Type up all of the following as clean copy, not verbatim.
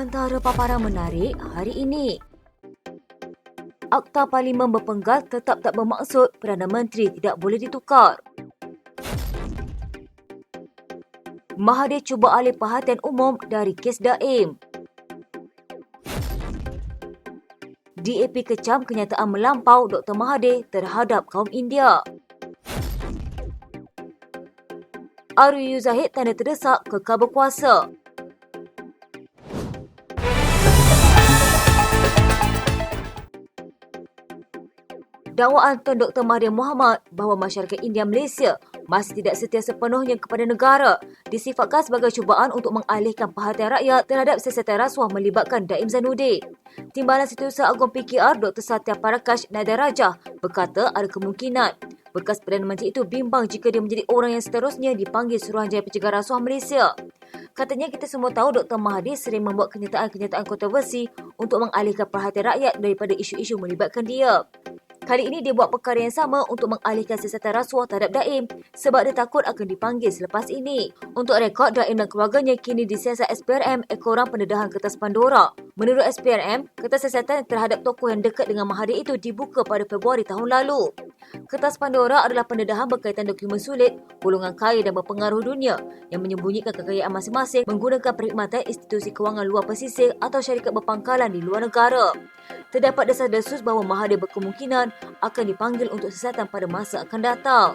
Antara paparan menarik hari ini. Akta Parlimen berpenggal tetap tak bermaksud Perdana Menteri tidak boleh ditukar. Mahathir cuba alih perhatian umum dari kes Daim. DAP kecam kenyataan melampau Dr. Mahathir terhadap kaum India. Aryu Zahid tanda terdesak kekal berkuasa. Dakwaan Tun Dr. Mahathir Mohamad bahawa masyarakat India Malaysia masih tidak setia sepenuhnya kepada negara disifatkan sebagai cubaan untuk mengalihkan perhatian rakyat terhadap siasatan rasuah melibatkan Daim Zainuddin. Timbalan Setiausaha Agung PKR Dr. Satya Prakash Nadarajah berkata ada kemungkinan bekas Perdana Menteri itu bimbang jika dia menjadi orang yang seterusnya dipanggil Suruhanjaya Pencegahan Rasuah Malaysia. Katanya kita semua tahu Dr. Mahathir sering membuat kenyataan-kenyataan kontroversi untuk mengalihkan perhatian rakyat daripada isu-isu melibatkan dia. Kali ini dia buat perkara yang sama untuk mengalihkan siasatan rasuah terhadap Daim sebab dia takut akan dipanggil selepas ini. Untuk rekod, Daim dan keluarganya kini disiasat SPRM ekoran pendedahan kertas Pandora. Menurut SPRM, kertas siasatan terhadap tokoh yang dekat dengan Mahathir itu dibuka pada Februari tahun lalu. Kertas Pandora adalah pendedahan berkaitan dokumen sulit, golongan kaya dan berpengaruh dunia yang menyembunyikan kekayaan masing-masing menggunakan perkhidmatan institusi kewangan luar pesisir atau syarikat berpangkalan di luar negara. Terdapat desas-desus bahawa Mahathir berkemungkinan akan dipanggil untuk siasatan pada masa akan datang.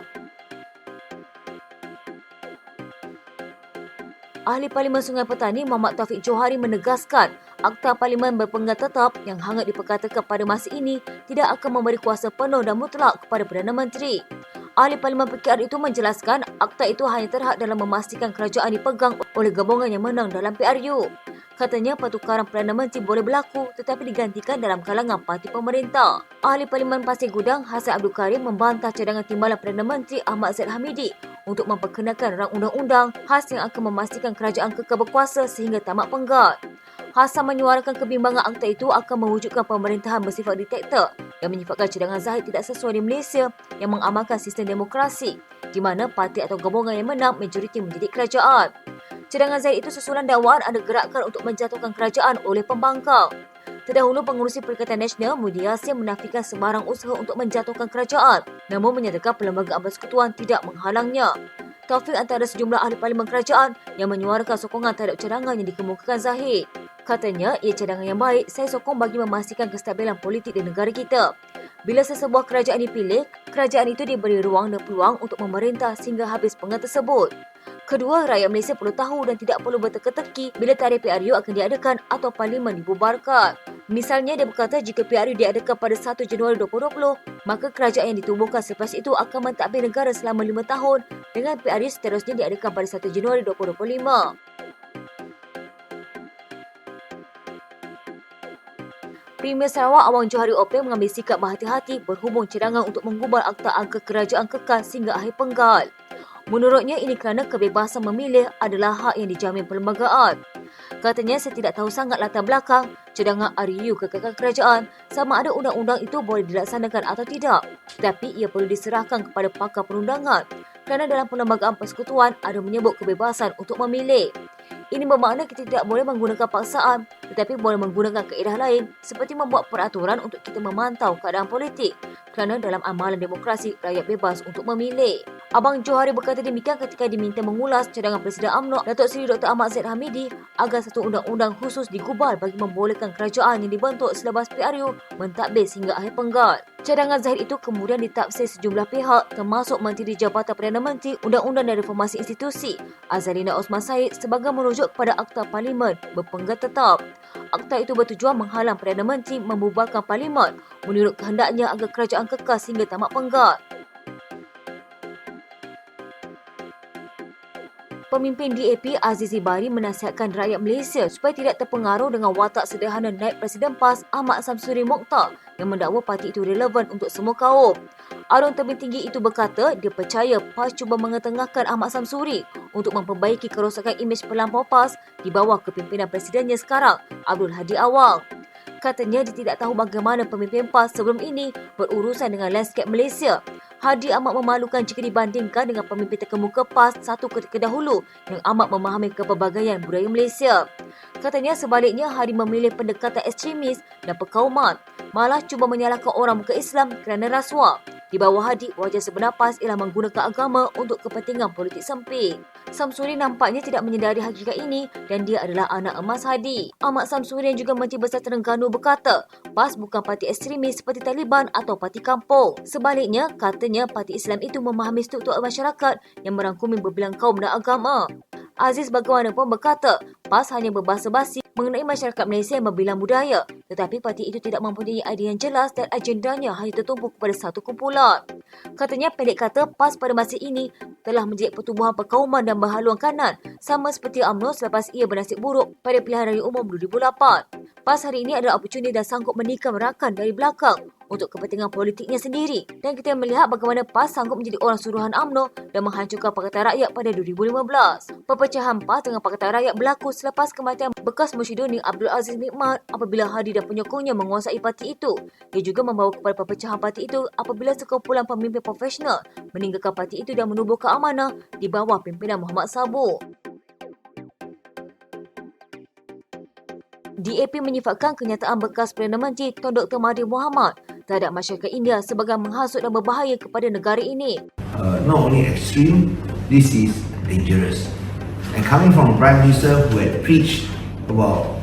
Ahli Parlimen Sungai Petani Muhammad Taufik Johari menegaskan Akta Parlimen berpenggal tetap yang hangat diperkatakan pada masa ini tidak akan memberi kuasa penuh dan mutlak kepada Perdana Menteri. Ahli Parlimen PKR itu menjelaskan akta itu hanya terhad dalam memastikan kerajaan dipegang oleh gabungan yang menang dalam PRU. Katanya pertukaran Perdana Menteri boleh berlaku tetapi digantikan dalam kalangan parti pemerintah. Ahli Parlimen Pasir Gudang Hasan Abdul Karim membantah cadangan timbalan Perdana Menteri Ahmad Zahid Hamidi untuk memperkenalkan rang undang-undang khas yang akan memastikan kerajaan kekal berkuasa sehingga tamat penggal. Hasan menyuarakan kebimbangan akta itu akan mewujudkan pemerintahan bersifat diktator yang menyifatkan cadangan Zahid tidak sesuai di Malaysia yang mengamalkan sistem demokrasi di mana parti atau gabungan yang menang majoriti menjadi kerajaan. Cadangan Zahid itu susulan dakwaan ada gerakan untuk menjatuhkan kerajaan oleh pembangkang. Terdahulu pengurusi Perikatan Nasional Mudi Yassin menafikan sebarang usaha untuk menjatuhkan kerajaan namun menyatakan Perlembagaan Persekutuan tidak menghalangnya. Taufik antara sejumlah ahli parlimen kerajaan yang menyuarakan sokongan terhadap cadangan yang dikemukakan Zahid. Katanya, ia cadangan yang baik, saya sokong bagi memastikan kestabilan politik di negara kita. Bila sesebuah kerajaan dipilih, kerajaan itu diberi ruang dan peluang untuk memerintah sehingga habis penggal tersebut. Kedua, rakyat Malaysia perlu tahu dan tidak perlu berteka-teki bila tarikh PRU akan diadakan atau parlimen dibubarkan. Misalnya, dia berkata jika PRU diadakan pada 1 Januari 2020, maka kerajaan yang ditubuhkan selepas itu akan mentadbir negara selama 5 tahun dengan PRU seterusnya diadakan pada 1 Januari 2025. Premier Sarawak Awang Johari Openg mengambil sikap berhati-hati berhubung cadangan untuk menggubal akta angka kerajaan kekal sehingga akhir penggal. Menurutnya ini kerana kebebasan memilih adalah hak yang dijamin perlembagaan. Katanya saya tidak tahu sangat latar belakang cadangan RU kekekan kerajaan sama ada undang-undang itu boleh dilaksanakan atau tidak. Tetapi ia perlu diserahkan kepada pakar perundangan kerana dalam Perlembagaan Persekutuan ada menyebut kebebasan untuk memilih. Ini bermakna kita tidak boleh menggunakan paksaan tetapi boleh menggunakan kaedah lain seperti membuat peraturan untuk kita memantau keadaan politik kerana dalam amalan demokrasi rakyat bebas untuk memilih. Abang Johari berkata demikian ketika diminta mengulas cadangan Presiden UMNO Datuk Seri Dr. Ahmad Zahid Hamidi agar satu undang-undang khusus digubal bagi membolehkan kerajaan yang dibentuk selepas PRU mentadbir sehingga akhir penggal. Cadangan Zahid itu kemudian ditafsir sejumlah pihak termasuk Menteri Jabatan Perdana Menteri Undang-Undang dan Reformasi Institusi Azalina Osman Said sebagai merujuk kepada Akta Parlimen berpenggal tetap. Akta itu bertujuan menghalang Perdana Menteri membubarkan Parlimen menurut kehendaknya agar kerajaan kekal sehingga tamat penggal. Pemimpin DAP Azizi Bari menasihatkan rakyat Malaysia supaya tidak terpengaruh dengan watak sederhana naib Presiden PAS Ahmad Samsuri Mokhtar yang mendakwa parti itu relevan untuk semua kaum. Arwah tebing tinggi itu berkata dia percaya PAS cuba mengetengahkan Ahmad Samsuri untuk memperbaiki kerosakan imej pelampau PAS di bawah kepimpinan presidennya sekarang, Abdul Hadi Awang. Katanya dia tidak tahu bagaimana pemimpin PAS sebelum ini berurusan dengan lanskap Malaysia. Hadi amat memalukan jika dibandingkan dengan pemimpin terkemuka PAS satu ketika dahulu yang amat memahami kepelbagaian budaya Malaysia. Katanya sebaliknya, Hadi memilih pendekatan ekstremis dan perkauman, malah cuba menyalahkan orang muka Islam kerana rasuah. Di bawah Hadi, wajah sebenar PAS ialah menggunakan agama untuk kepentingan politik sempit. Samsuri nampaknya tidak menyedari hakikat ini dan dia adalah anak emas Hadi. Ahmad Samsuri yang juga Menteri Besar Terengganu berkata, PAS bukan parti ekstremis seperti Taliban atau parti kampung. Sebaliknya, katanya parti Islam itu memahami struktur masyarakat yang merangkumi berbilang kaum dan agama. Aziz bagaimanapun berkata, PAS hanya berbahasa basi mengenai masyarakat Malaysia yang berbilang budaya, tetapi parti itu tidak mempunyai idea yang jelas dan agendanya hanya tertumpu kepada satu kumpulan. Katanya, pendek kata, PAS pada masa ini telah menjadi pertubuhan perkauman dan berhaluan kanan, sama seperti UMNO selepas ia bernasib buruk pada pilihan raya umum 2008. PAS hari ini adalah oportuniti dan sanggup menikam rakan dari belakang untuk kepentingan politiknya sendiri. Dan kita melihat bagaimana PAS sanggup menjadi orang suruhan UMNO dan menghancurkan Pakatan Rakyat pada 2015. Perpecahan PAS dengan Pakatan Rakyat berlaku selepas kematian bekas Muhyiddin Abdul Aziz Nikmat apabila Hadi dan penyokongnya menguasai parti itu. Ia juga membawa kepada perpecahan parti itu apabila sekumpulan pemimpin profesional meninggalkan parti itu dan menubuhkan amanah di bawah pimpinan Muhammad Sabu. DAP menyifatkan kenyataan bekas Perdana Menteri Tun Dr. Mahathir Mohamad terhadap masyarakat India sebagai menghasut dan berbahaya kepada negara ini. Not only extreme, this is dangerous. And coming from a Prime Minister who had preached about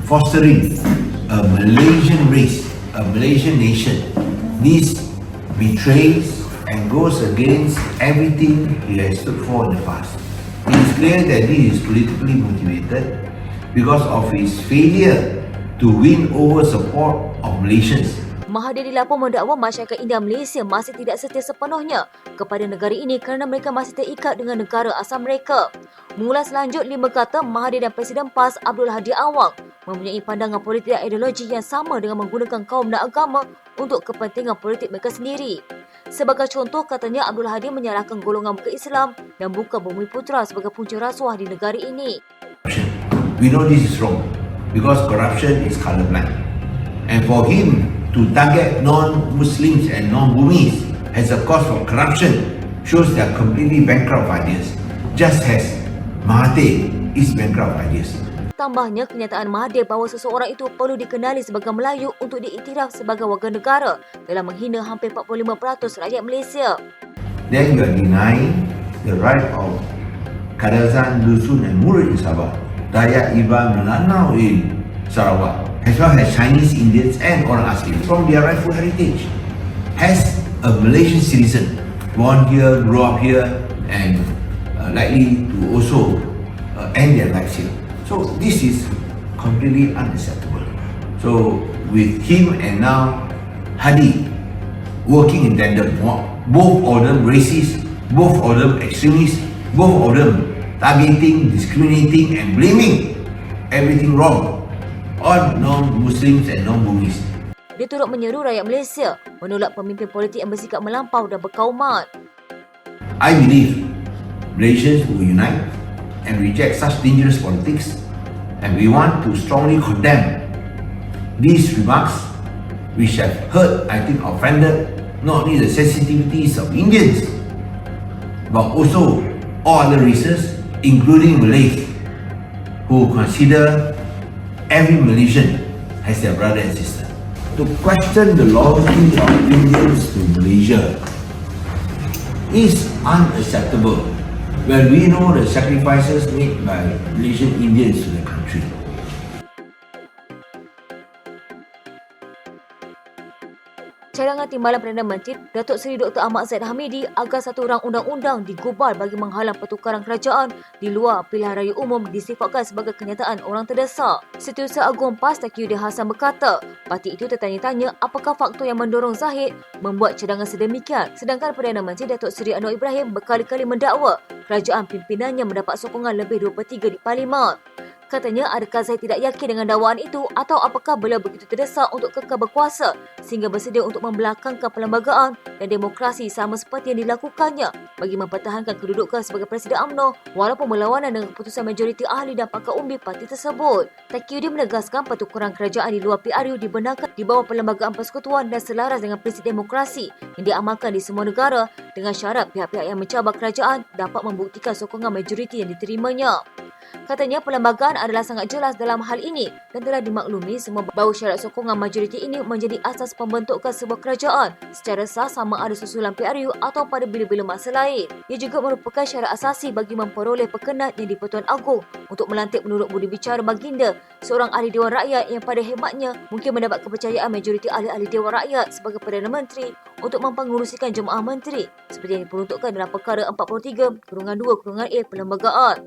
fostering a Malaysian race, a Malaysian nation, this betrays and goes against everything he has stood for in the past. It is clear that this is politically motivated because of his failure to win over support of Malaysians. Mahathir dilaporkan mendakwa masyarakat India Malaysia masih tidak setia sepenuhnya kepada negara ini kerana mereka masih terikat dengan negara asal mereka. Mengulas lanjut, Lim berkata Mahathir dan Presiden PAS Abdul Hadi Awang mempunyai pandangan politik dan ideologi yang sama dengan menggunakan kaum dan agama untuk kepentingan politik mereka sendiri. Sebagai contoh, katanya Abdul Hadi menyalahkan golongan muka Islam dan bukan Bumiputera sebagai punca rasuah di negara ini. We know this is wrong because corruption is colourblind. And for him to target non-Muslims and non-Bumis as a cause for corruption shows they are completely bankrupt of ideas, just as Mahathir is bankrupt of ideas. Tambahnya, kenyataan Mahathir bahawa seseorang itu perlu dikenali sebagai Melayu untuk diiktiraf sebagai warga negara dalam menghina hampir 45% rakyat Malaysia. Then you are denying the right of Kadazan, Dusun and Murid in Sabah, Dayak, Iban, Melanau in Sarawak, as well as Chinese Indians and orang asli from their rightful heritage. As a Malaysian citizen, born here, grew up here, and likely to also end their lives here. So this is completely unacceptable. So with him and now Hadi working in tandem, both of them racist, both of them extremists, both of them targeting, discriminating and blaming everything wrong on non-Muslims and non-Bumis. Dia turut menyeru rakyat Malaysia menolak pemimpin politik yang bersikap melampau dan berkauman. I believe Malaysians will unite and reject such dangerous politics, and we want to strongly condemn these remarks which have hurt, I think, offended not only the sensitivities of Indians but also all other races, including Malays, who consider every Malaysian as their brother and sister. To question the loyalty of Indians to Malaysia is unacceptable when we know the sacrifices made by Malaysian Indians to the country. Cadangan Timbalan Perdana Menteri Datuk Seri Dr. Ahmad Zahid Hamidi agar satu rang undang-undang digubal bagi menghalang pertukaran kerajaan di luar pilihan raya umum disifatkan sebagai kenyataan orang terdesak. Setiausaha Agung PAS Taqiyuddin Hassan berkata, parti itu tertanya-tanya apakah faktor yang mendorong Zahid membuat cadangan sedemikian, sedangkan Perdana Menteri Datuk Seri Anwar Ibrahim berkali-kali mendakwa kerajaan pimpinannya mendapat sokongan lebih 2/3 di Parlimen. Katanya, adakah Zahid tidak yakin dengan dakwaan itu atau apakah beliau begitu terdesak untuk kekal berkuasa sehingga bersedia untuk membelakangkan perlembagaan dan demokrasi sama seperti yang dilakukannya bagi mempertahankan kedudukan sebagai Presiden UMNO walaupun berlawanan dengan keputusan majoriti ahli dan pakar umbi parti tersebut. Taqiyuddin menegaskan pertukaran kerajaan di luar PRU dibenarkan di bawah Perlembagaan Persekutuan dan selaras dengan prinsip demokrasi yang diamalkan di semua negara dengan syarat pihak-pihak yang mencabar kerajaan dapat membuktikan sokongan majoriti yang diterimanya. Katanya perlembagaan adalah sangat jelas dalam hal ini dan telah dimaklumi semua bahawa syarat sokongan majoriti ini menjadi asas pembentukan sebuah kerajaan secara sah sama ada susulan PRU atau pada bila-bila masa lain. Ia juga merupakan syarat asasi bagi memperoleh perkenaan yang di-Pertuan Agong untuk melantik menurut budi bicara baginda, seorang ahli Dewan Rakyat yang pada hebatnya mungkin mendapat kepercayaan majoriti ahli-ahli Dewan Rakyat sebagai Perdana Menteri untuk mempengurusikan jemaah menteri seperti yang diperuntukkan dalam Perkara 43/2/A Perlembagaan.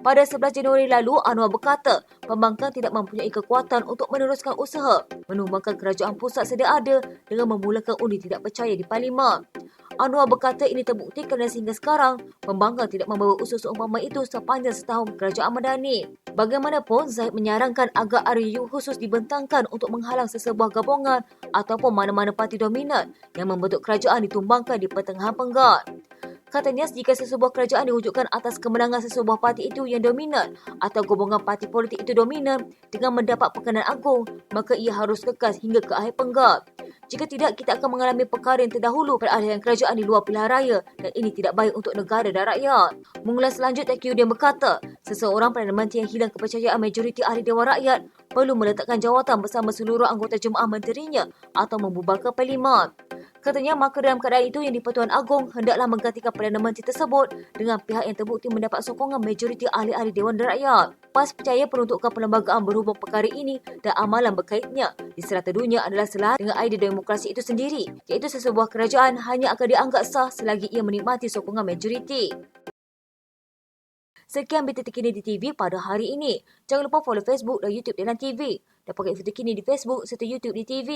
Pada 11 Januari lalu, Anwar berkata pembangkang tidak mempunyai kekuatan untuk meneruskan usaha menumbangkan kerajaan pusat sedia ada dengan memulakan undi tidak percaya di Parlimen. Anwar berkata ini terbukti kerana sehingga sekarang pembangkang tidak membawa usul seumpama itu sepanjang setahun kerajaan Madani. Bagaimanapun, Zahid menyarankan agar RUU khusus dibentangkan untuk menghalang sesebuah gabungan ataupun mana-mana parti dominan yang membentuk kerajaan ditumbangkan di pertengahan penggat. Katanya, jika sesebuah kerajaan diwujudkan atas kemenangan sesebuah parti itu yang dominan atau gabungan parti politik itu dominan dengan mendapat perkenan agung, maka ia harus kekal hingga ke akhir penggat. Jika tidak, kita akan mengalami perkara yang terdahulu peralihan kerajaan di luar pilihan raya dan ini tidak baik untuk negara dan rakyat. Mengulas selanjutnya, Taqiyuddin berkata, seseorang Perdana Menteri yang hilang kepercayaan majoriti ahli Dewan Rakyat perlu meletakkan jawatan bersama seluruh anggota jemaah menterinya atau membubarkan Parlimen. Katanya, maka dalam keadaan itu yang di-Pertuan Agong hendaklah menggantikan Perdana Menteri tersebut dengan pihak yang terbukti mendapat sokongan majoriti ahli-ahli Dewan Rakyat. PAS percaya peruntukan perlembagaan berhubung perkara ini dan amalan berkaitnya di serata dunia adalah selaras dengan idea demokrasi itu sendiri, iaitu sesebuah kerajaan hanya akan dianggap sah selagi ia menikmati sokongan majoriti. Sekian berita terkini di TV pada hari ini. Jangan lupa follow Facebook dan YouTube Delan TV. Dapatkan info terkini di Facebook serta YouTube di TV.